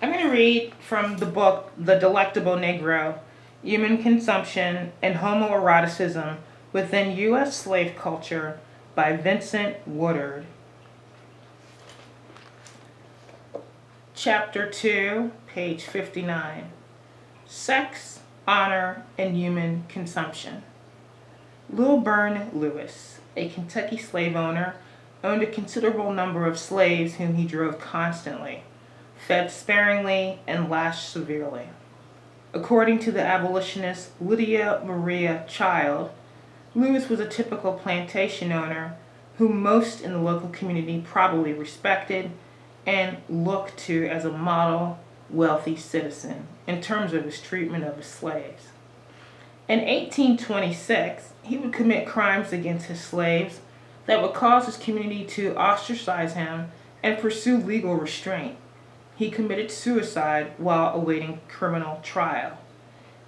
I'm going to read from the book The Delectable Negro, Human Consumption and Homoeroticism Within U.S. Slave Culture by Vincent Woodard. Chapter 2, page 59. Sex, Honor, and Human Consumption. Lilburn Lewis, a Kentucky slave owner, owned a considerable number of slaves whom he drove constantly, fed sparingly, and lashed severely. According to the abolitionist Lydia Maria Child, Lewis was a typical plantation owner whom most in the local community probably respected and looked to as a model, wealthy citizen in terms of his treatment of his slaves. In 1826, he would commit crimes against his slaves that would cause his community to ostracize him and pursue legal restraint. He committed suicide while awaiting criminal trial.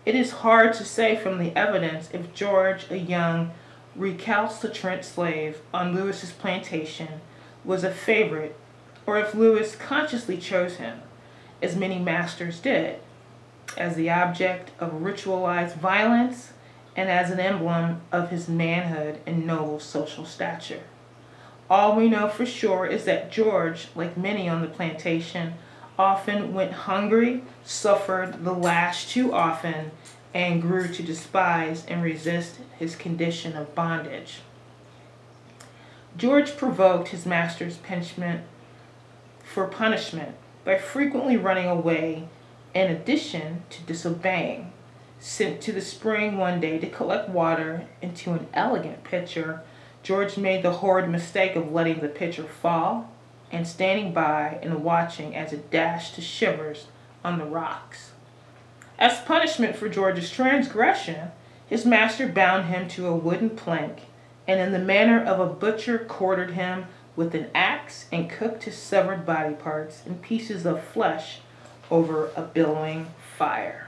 It is hard to say from the evidence if George, a young, recalcitrant slave on Lewis's plantation, was a favorite, or if Lewis consciously chose him, as many masters did, as the object of ritualized violence and as an emblem of his manhood and noble social stature. All we know for sure is that George, like many on the plantation, often went hungry, suffered the lash too often, and grew to despise and resist his condition of bondage. George provoked his master's punishment by frequently running away, in addition to disobeying. Sent to the spring one day to collect water into an elegant pitcher, George made the horrid mistake of letting the pitcher fall and standing by and watching as it dashed to shivers on the rocks. As punishment for George's transgression, his master bound him to a wooden plank and in the manner of a butcher quartered him with an axe and cooked his severed body parts and pieces of flesh over a billowing fire.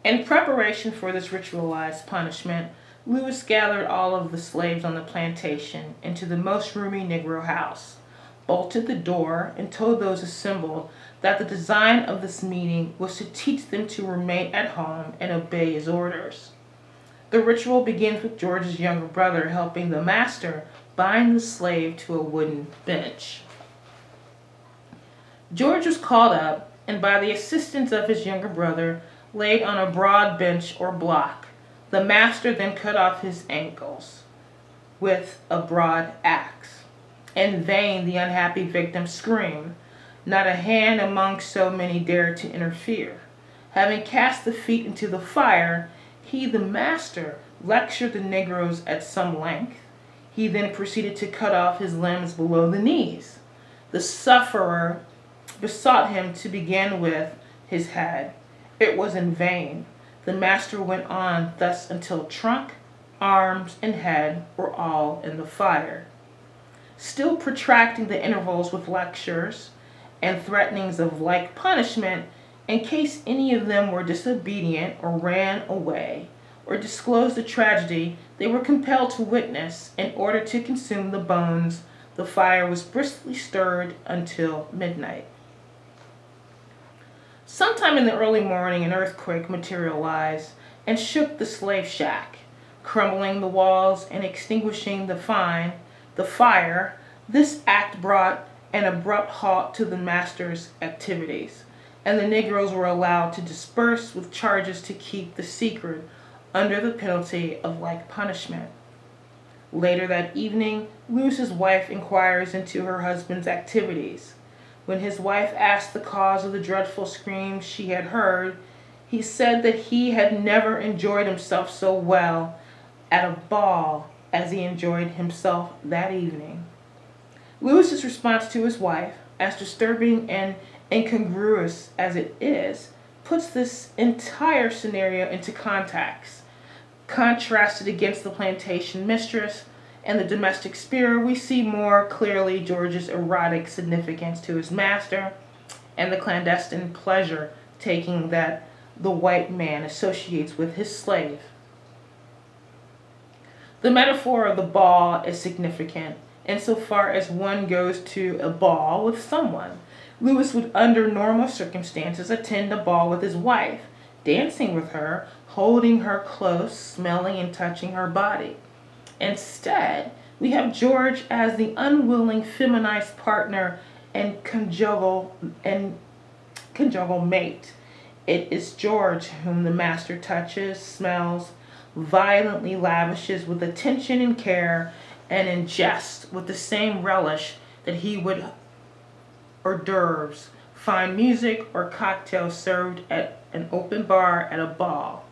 In preparation for this ritualized punishment, Lewis gathered all of the slaves on the plantation into the most roomy Negro house, bolted the door, and told those assembled that the design of this meeting was to teach them to remain at home and obey his orders. The ritual begins with George's younger brother helping the master bind the slave to a wooden bench. George was called up, and by the assistance of his younger brother, laid on a broad bench or block. The master then cut off his ankles with a broad axe. In vain the unhappy victim screamed. Not a hand among so many dared to interfere. Having cast the feet into the fire, he, the master, lectured the Negroes at some length. He then proceeded to cut off his limbs below the knees. The sufferer besought him to begin with his head. It was in vain. The master went on thus until trunk, arms, and head were all in the fire. Still protracting the intervals with lectures and threatenings of like punishment, in case any of them were disobedient or ran away or disclosed the tragedy they were compelled to witness in order to consume the bones, the fire was briskly stirred until midnight. Sometime in the early morning, an earthquake materialized and shook the slave shack, crumbling the walls and extinguishing the fire. This act brought an abrupt halt to the master's activities, and the Negroes were allowed to disperse with charges to keep the secret under the penalty of like punishment. Later that evening, Lewis's wife inquires into her husband's activities. When his wife asked the cause of the dreadful screams she had heard, he said that he had never enjoyed himself so well at a ball as he enjoyed himself that evening. Lewis's response to his wife, as disturbing and incongruous as it is, puts this entire scenario into context. Contrasted against the plantation mistress and the domestic spirit, we see more clearly George's erotic significance to his master and the clandestine pleasure taking that the white man associates with his slave. The metaphor of the ball is significant insofar as one goes to a ball with someone. Lewis would, under normal circumstances, attend a ball with his wife, dancing with her, holding her close, smelling and touching her body. Instead, we have George as the unwilling feminized partner and conjugal mate. It is George whom the master touches, smells, violently lavishes with attention and care, and ingests with the same relish that he would hors d'oeuvres, fine music, or cocktails served at an open bar at a ball.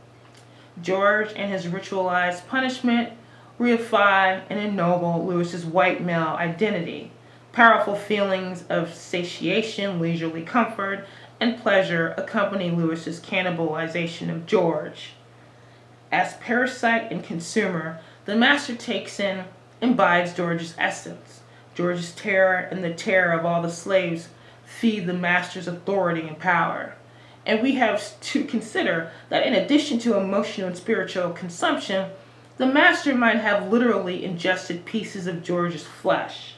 George and his ritualized punishment reify and ennoble Lewis's white male identity. Powerful feelings of satiation, leisurely comfort, and pleasure accompany Lewis's cannibalization of George. As parasite and consumer, the master takes in, imbibes George's essence. George's terror and the terror of all the slaves feed the master's authority and power. And we have to consider that in addition to emotional and spiritual consumption, the master might have literally ingested pieces of George's flesh.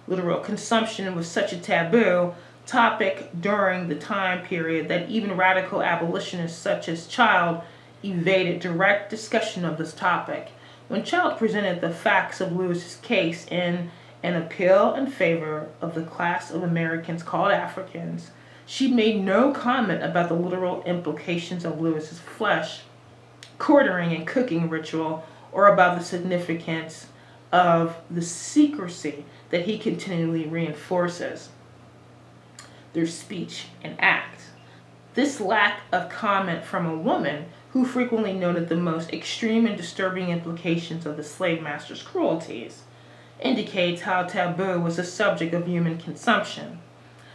Literal consumption was such a taboo topic during the time period that even radical abolitionists such as Child evaded direct discussion of this topic. When Child presented the facts of Lewis's case in An Appeal in Favor of the Class of Americans Called Africans, she made no comment about the literal implications of Lewis's flesh, quartering and cooking ritual, or about the significance of the secrecy that he continually reinforces through speech and act. This lack of comment from a woman who frequently noted the most extreme and disturbing implications of the slave master's cruelties indicates how taboo was the subject of human consumption.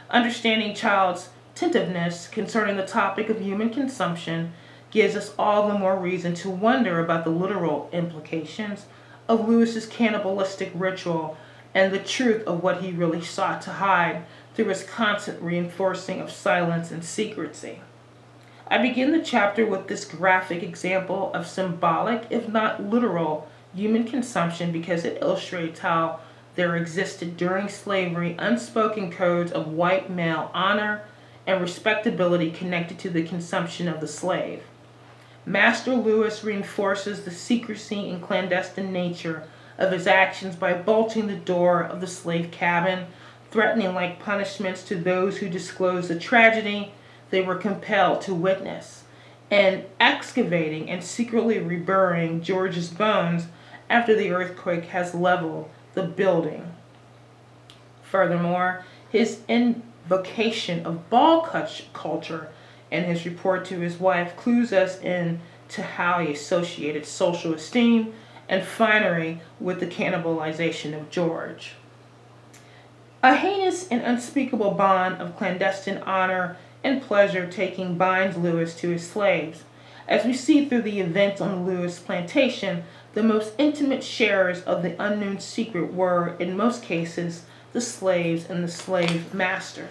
Understanding Child's tentativeness concerning the topic of human consumption gives us all the more reason to wonder about the literal implications of Lewis's cannibalistic ritual and the truth of what he really sought to hide through his constant reinforcing of silence and secrecy. I begin the chapter with this graphic example of symbolic, if not literal, human consumption because it illustrates how there existed during slavery unspoken codes of white male honor and respectability connected to the consumption of the slave. Master Lewis reinforces the secrecy and clandestine nature of his actions by bolting the door of the slave cabin, threatening like punishments to those who disclosed the tragedy they were compelled to witness, and excavating and secretly reburying George's bones after the earthquake has leveled the building. Furthermore, his invocation of ball culture and his report to his wife clues us in to how he associated social esteem and finery with the cannibalization of George. A heinous and unspeakable bond of clandestine honor and pleasure taking binds Lewis to his slaves. As we see through the events on the Lewis plantation, the most intimate sharers of the unknown secret were, in most cases, the slaves and the slave master.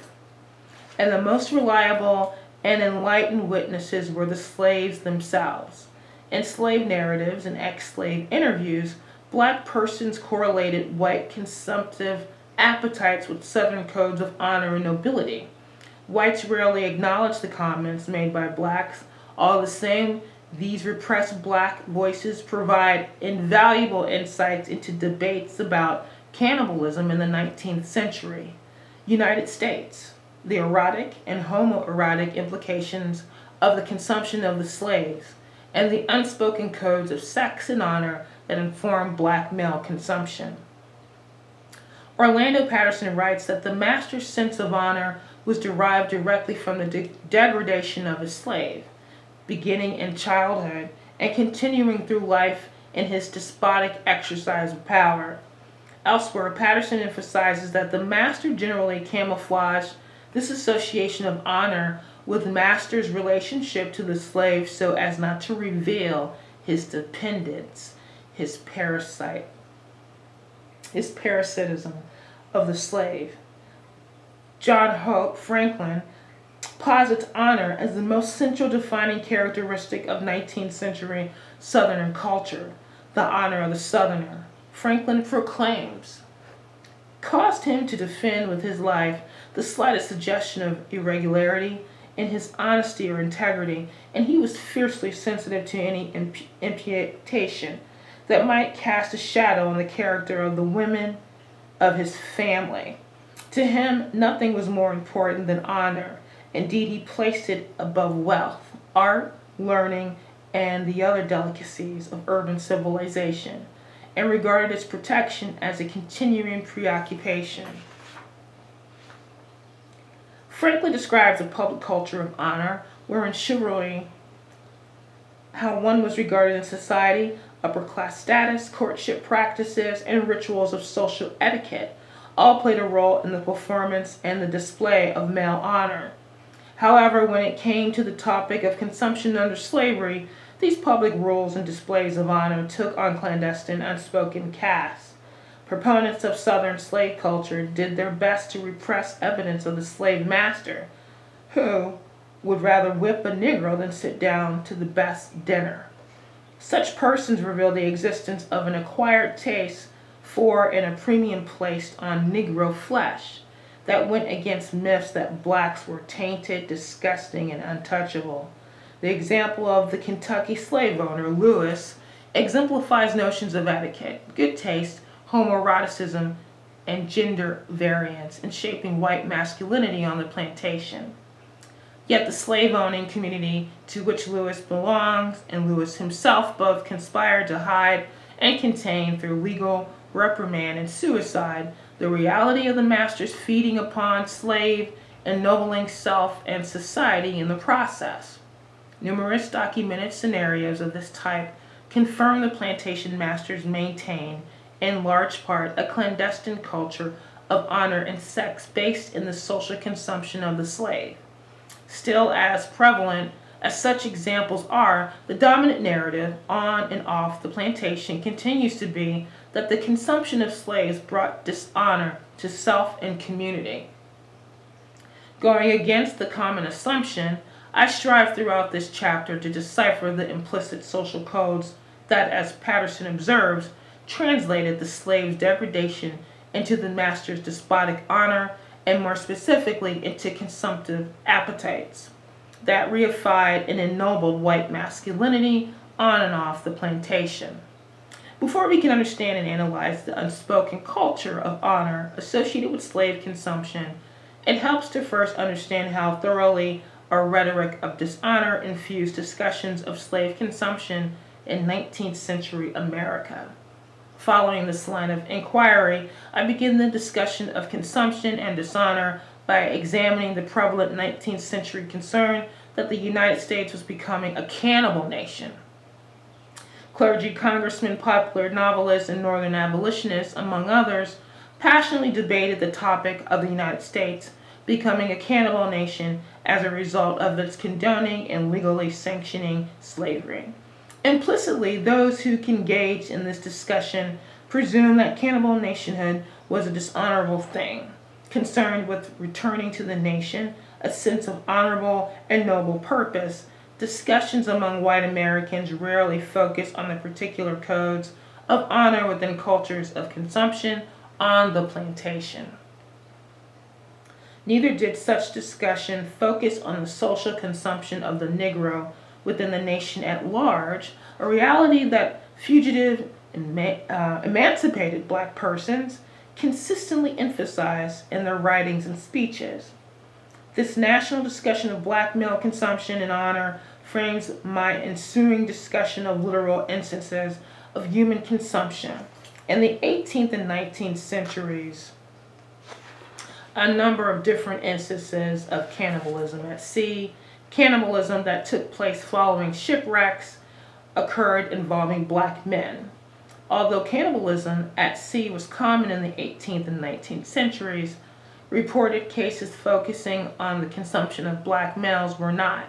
And the most reliable and enlightened witnesses were the slaves themselves. In slave narratives and ex-slave interviews, black persons correlated white consumptive appetites with Southern codes of honor and nobility. Whites rarely acknowledged the comments made by blacks. All the same, these repressed black voices provide invaluable insights into debates about cannibalism in the 19th century United States, the erotic and homoerotic implications of the consumption of the slaves, and the unspoken codes of sex and honor that inform black male consumption. Orlando Patterson writes that the master's sense of honor was derived directly from the degradation of his slave, beginning in childhood and continuing through life in his despotic exercise of power. Elsewhere, Patterson emphasizes that the master generally camouflaged this association of honor with master's relationship to the slave so as not to reveal his dependence, his parasitism of the slave. John Hope Franklin posits honor as the most central defining characteristic of 19th century Southern culture, the honor of the Southerner. Franklin proclaims, caused him to defend with his life the slightest suggestion of irregularity in his honesty or integrity, and he was fiercely sensitive to any imputation that might cast a shadow on the character of the women of his family. To him, nothing was more important than honor. Indeed, he placed it above wealth, art, learning, and the other delicacies of urban civilization, and regarded its protection as a continuing preoccupation. Franklin describes a public culture of honor, wherein chivalry, how one was regarded in society, upper class status, courtship practices, and rituals of social etiquette all played a role in the performance and the display of male honor. However, when it came to the topic of consumption under slavery, these public rules and displays of honor took on clandestine, unspoken casts. Proponents of Southern slave culture did their best to repress evidence of the slave master, who would rather whip a Negro than sit down to the best dinner. Such persons revealed the existence of an acquired taste for and a premium placed on Negro flesh that went against myths that blacks were tainted, disgusting, and untouchable. The example of the Kentucky slave owner, Lewis, exemplifies notions of etiquette, good taste, homoeroticism, and gender variance in shaping white masculinity on the plantation. Yet the slave-owning community to which Lewis belongs and Lewis himself both conspired to hide and contain through legal reprimand and suicide the reality of the master's feeding upon slave, ennobling self and society in the process. Numerous documented scenarios of this type confirm the plantation masters maintained, in large part, a clandestine culture of honor and sex based in the social consumption of the slave. Still as prevalent as such examples are, the dominant narrative on and off the plantation continues to be that the consumption of slaves brought dishonor to self and community. Going against the common assumption, I strive throughout this chapter to decipher the implicit social codes that, as Patterson observes, translated the slave's degradation into the master's despotic honor, and more specifically into consumptive appetites that reified and ennobled white masculinity on and off the plantation. Before we can understand and analyze the unspoken culture of honor associated with slave consumption, it helps to first understand how thoroughly a rhetoric of dishonor infused discussions of slave consumption in 19th century America. Following this line of inquiry, I begin the discussion of consumption and dishonor by examining the prevalent 19th century concern that the United States was becoming a cannibal nation. Clergy, congressmen, popular novelists, and northern abolitionists, among others, passionately debated the topic of the United States becoming a cannibal nation as a result of its condoning and legally sanctioning slavery. Implicitly, those who engaged in this discussion presumed that cannibal nationhood was a dishonorable thing, concerned with returning to the nation a sense of honorable and noble purpose. Discussions among white Americans rarely focus on the particular codes of honor within cultures of consumption on the plantation. Neither did such discussion focus on the social consumption of the Negro within the nation at large, a reality that fugitive and emancipated black persons consistently emphasize in their writings and speeches. This national discussion of black male consumption and honor frames my ensuing discussion of literal instances of human consumption. In the 18th and 19th centuries, a number of different instances of cannibalism at sea, cannibalism that took place following shipwrecks, occurred involving black men. Although cannibalism at sea was common in the 18th and 19th centuries, reported cases focusing on the consumption of black males were not.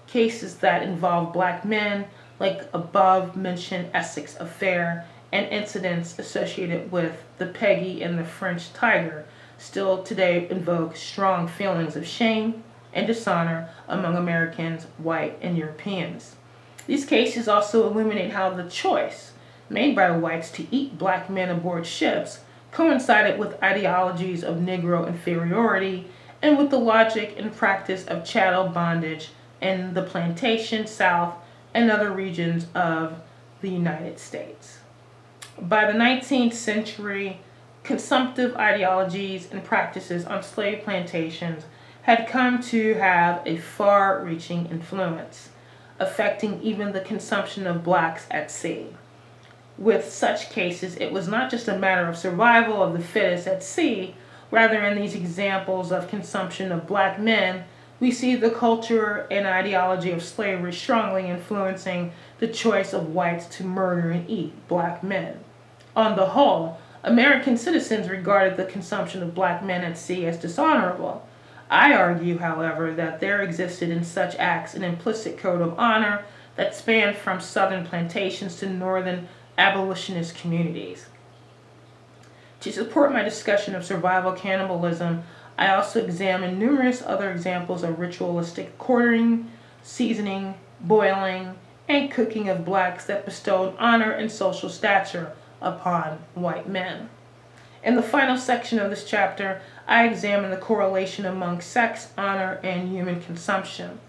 Cases that involved black men, like above-mentioned Essex affair, and incidents associated with the Peggy and the French Tiger, still today invoke strong feelings of shame and dishonor among Americans, white and Europeans. These cases also illuminate how the choice made by whites to eat black men aboard ships coincided with ideologies of Negro inferiority and with the logic and practice of chattel bondage in the plantation South and other regions of the United States. By the 19th century, consumptive ideologies and practices on slave plantations had come to have a far-reaching influence, affecting even the consumption of blacks at sea. With such cases, it was not just a matter of survival of the fittest at sea. Rather, in these examples of consumption of black men, we see the culture and ideology of slavery strongly influencing the choice of whites to murder and eat black men. On the whole, American citizens regarded the consumption of black men at sea as dishonorable. I argue, however, that there existed in such acts an implicit code of honor that spanned from southern plantations to northern abolitionist communities. To support my discussion of survival cannibalism, I also examine numerous other examples of ritualistic quartering, seasoning, boiling, and cooking of blacks that bestowed honor and social stature upon white men. In the final section of this chapter, I examine the correlation among sex, honor, and human consumption.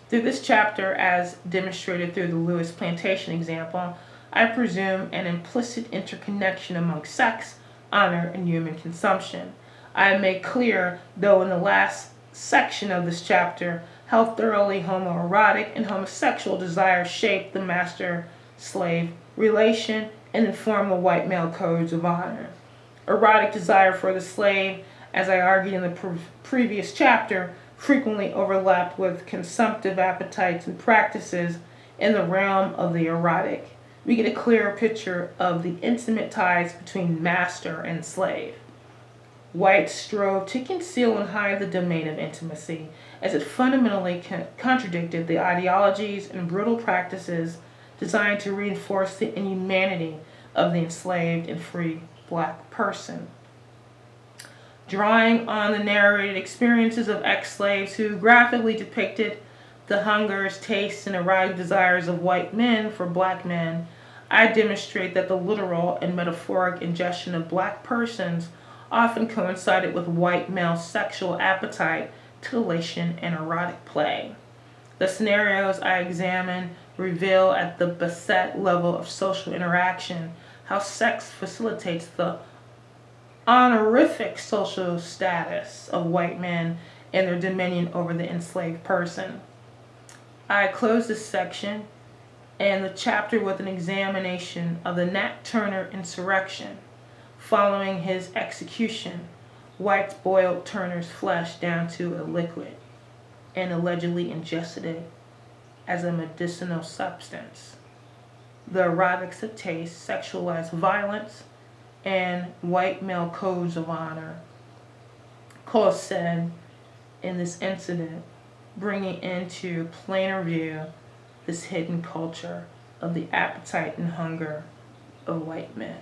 Through this chapter, as demonstrated through the Lewis plantation example, I presume an implicit interconnection among sex, honor, and human consumption. I make clear, though in the last section of this chapter, how thoroughly homoerotic and homosexual desires shape the master-slave relation and inform the white male codes of honor. Erotic desire for the slave, as I argued in the previous chapter, frequently overlapped with consumptive appetites and practices in the realm of the erotic. We get a clearer picture of the intimate ties between master and slave. Whites strove to conceal and hide the domain of intimacy, as it fundamentally contradicted the ideologies and brutal practices designed to reinforce the inhumanity of the enslaved and free black person. Drawing on the narrated experiences of ex-slaves who graphically depicted the hungers, tastes, and erotic desires of white men for black men, I demonstrate that the literal and metaphoric ingestion of black persons often coincided with white male sexual appetite, titillation, and erotic play. The scenarios I examine reveal at the basset level of social interaction how sex facilitates the honorific social status of white men and their dominion over the enslaved person. I close this section and the chapter with an examination of the Nat Turner insurrection. Following his execution, whites boiled Turner's flesh down to a liquid and allegedly ingested it as a medicinal substance. The erotics of taste, sexualized violence, and white male codes of honor coincided in this incident, bringing into plainer view this hidden culture of the appetite and hunger of white men.